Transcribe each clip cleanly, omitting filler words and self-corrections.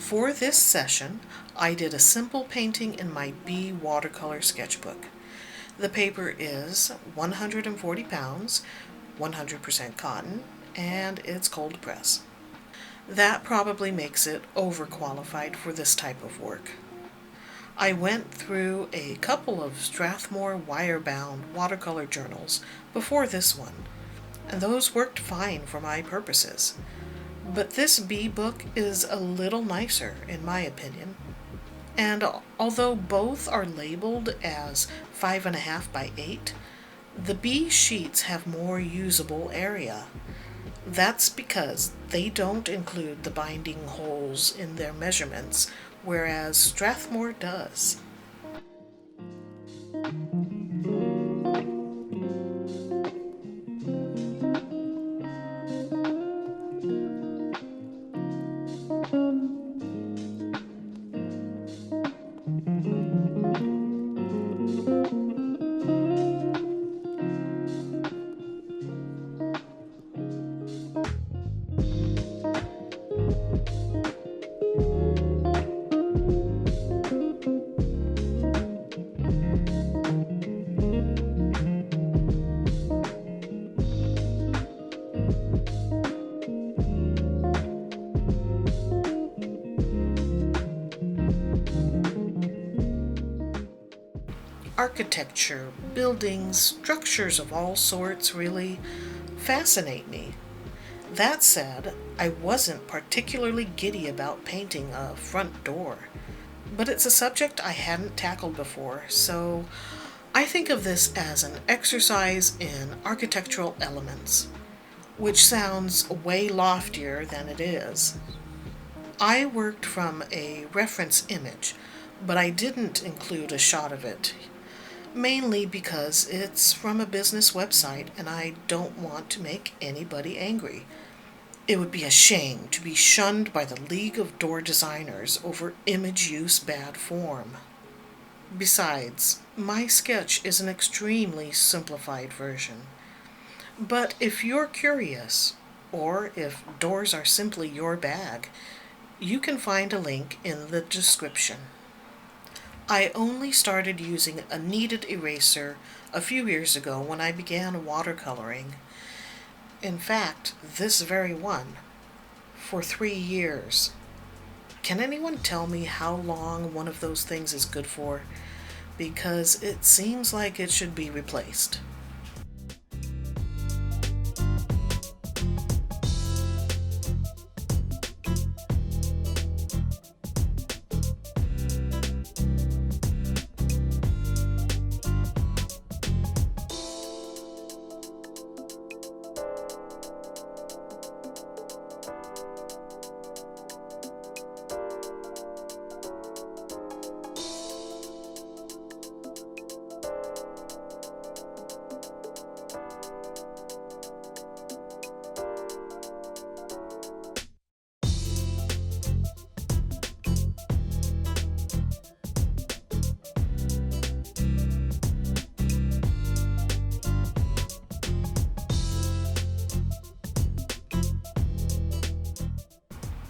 For this session, I did a simple painting in my B watercolor sketchbook. The paper is 140 pounds, 100% cotton, and it's cold press. That probably makes it overqualified for this type of work. I went through a couple of Strathmore wire-bound watercolor journals before this one, and those worked fine for my purposes. But this B book is a little nicer, in my opinion. And although both are labeled as 5.5 by 8, the B sheets have more usable area. That's because they don't include the binding holes in their measurements, whereas Strathmore does. Architecture, buildings, structures of all sorts really fascinate me. That said, I wasn't particularly giddy about painting a front door, but it's a subject I hadn't tackled before, so I think of this as an exercise in architectural elements, which sounds way loftier than it is. I worked from a reference image, but I didn't include a shot of it, mainly because it's from a business website and I don't want to make anybody angry. It would be a shame to be shunned by the League of Door Designers over image use bad form. Besides, my sketch is an extremely simplified version. But if you're curious, or if doors are simply your bag, you can find a link in the description. I only started using a kneaded eraser a few years ago when I began watercoloring. In fact, this very one, for 3 years. Can anyone tell me how long one of those things is good for? Because it seems like it should be replaced.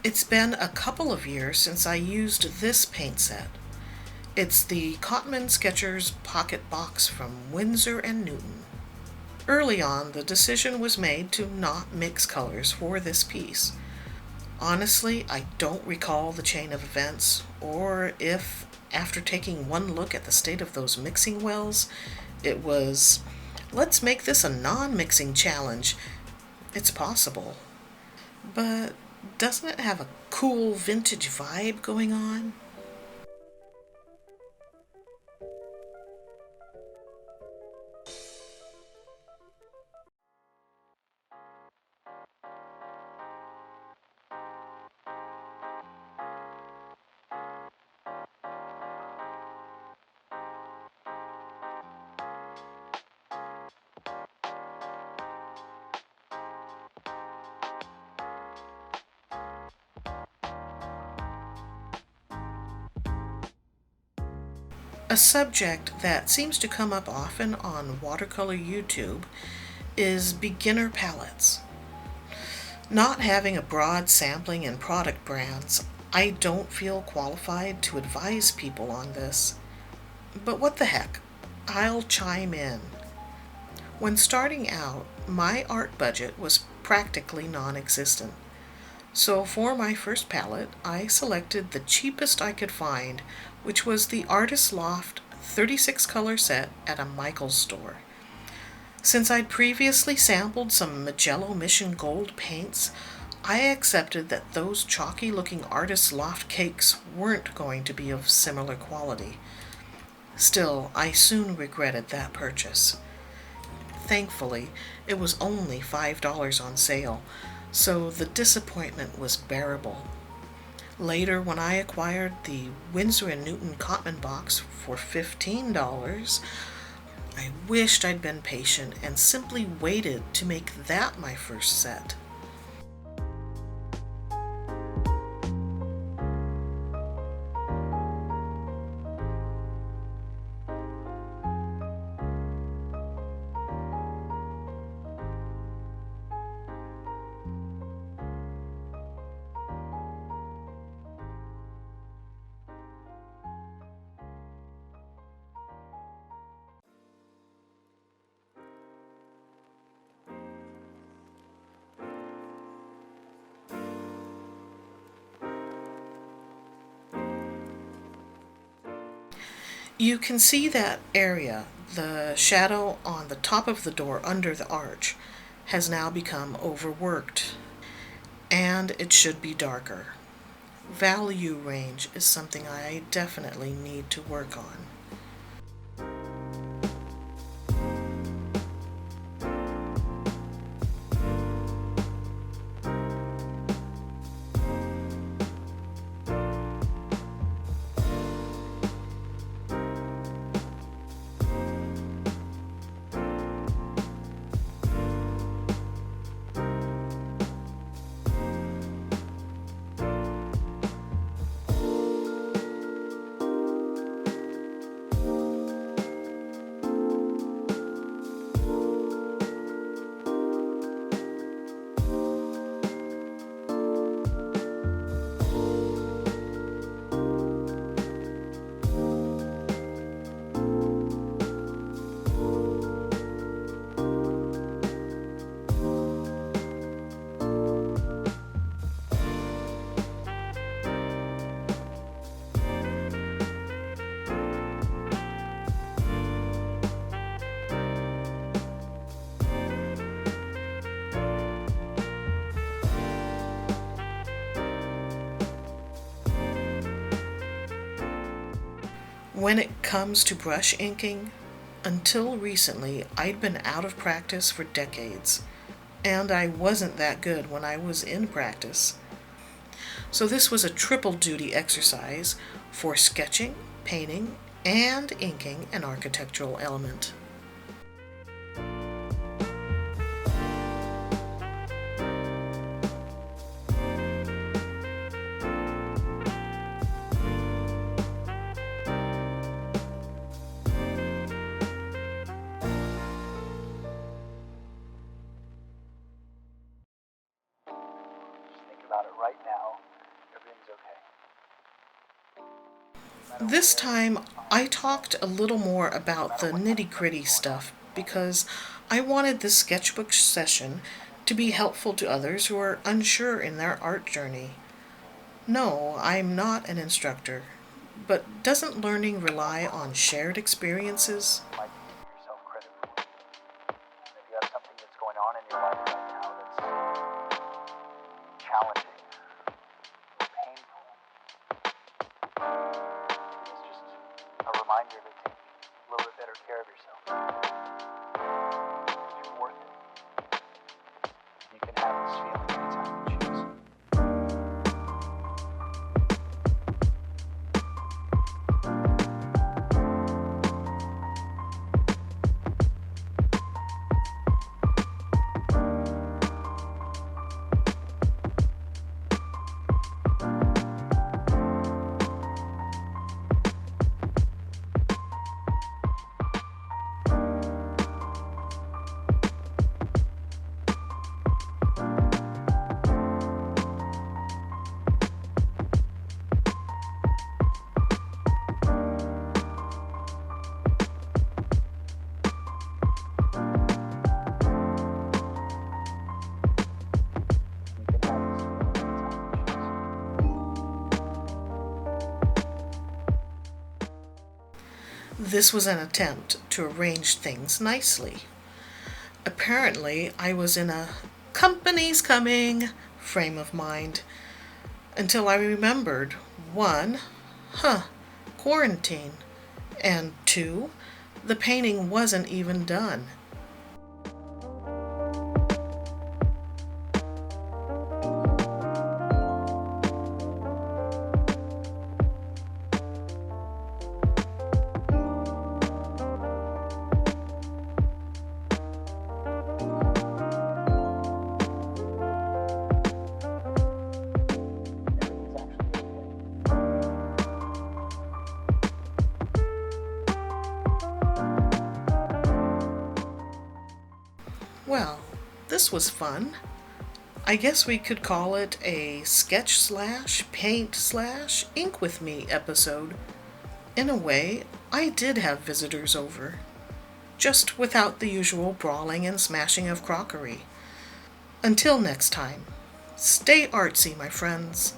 It's been a couple of years since I used this paint set. It's the Cotman Sketchers Pocket Box from Winsor & Newton. Early on, the decision was made to not mix colors for this piece. Honestly, I don't recall the chain of events, or if, after taking one look at the state of those mixing wells, it was, let's make this a non-mixing challenge. It's possible. But doesn't it have a cool vintage vibe going on? A subject that seems to come up often on watercolor YouTube is beginner palettes. Not having a broad sampling in product brands, I don't feel qualified to advise people on this, but what the heck, I'll chime in. When starting out, my art budget was practically non-existent. So for my first palette, I selected the cheapest I could find, which was the Artist Loft 36 color set at a Michaels store. Since I'd previously sampled some Magello Mission Gold paints, I accepted that those chalky looking Artist Loft cakes weren't going to be of similar quality. Still, I soon regretted that purchase. Thankfully, it was only $5 on sale, so the disappointment was bearable. Later, when I acquired the Winsor & Newton Cotman box for $15, I wished I'd been patient and simply waited to make that my first set. You can see that area, the shadow on the top of the door under the arch, has now become overworked, and it should be darker. Value range is something I definitely need to work on. When it comes to brush inking, until recently I'd been out of practice for decades, and I wasn't that good when I was in practice. So this was a triple duty exercise for sketching, painting, and inking an architectural element. About it right now, everything's okay. This time I talked a little more about the nitty-gritty stuff because I wanted this sketchbook session to be helpful to others who are unsure in their art journey. No, I'm not an instructor, but doesn't learning rely on shared experiences? You might be giving yourself credit for. If you have something that's going on in your life right now that's challenging, painful, it's just a reminder to take a little bit better care of yourself. You're worth it. You can have this feeling anytime you choose. This was an attempt to arrange things nicely. Apparently, I was in a company's coming frame of mind until I remembered 1, quarantine, and 2, the painting wasn't even done. Well, this was fun. I guess we could call it a sketch/paint/ink with me episode. In a way, I did have visitors over, just without the usual brawling and smashing of crockery. Until next time, stay artsy, my friends.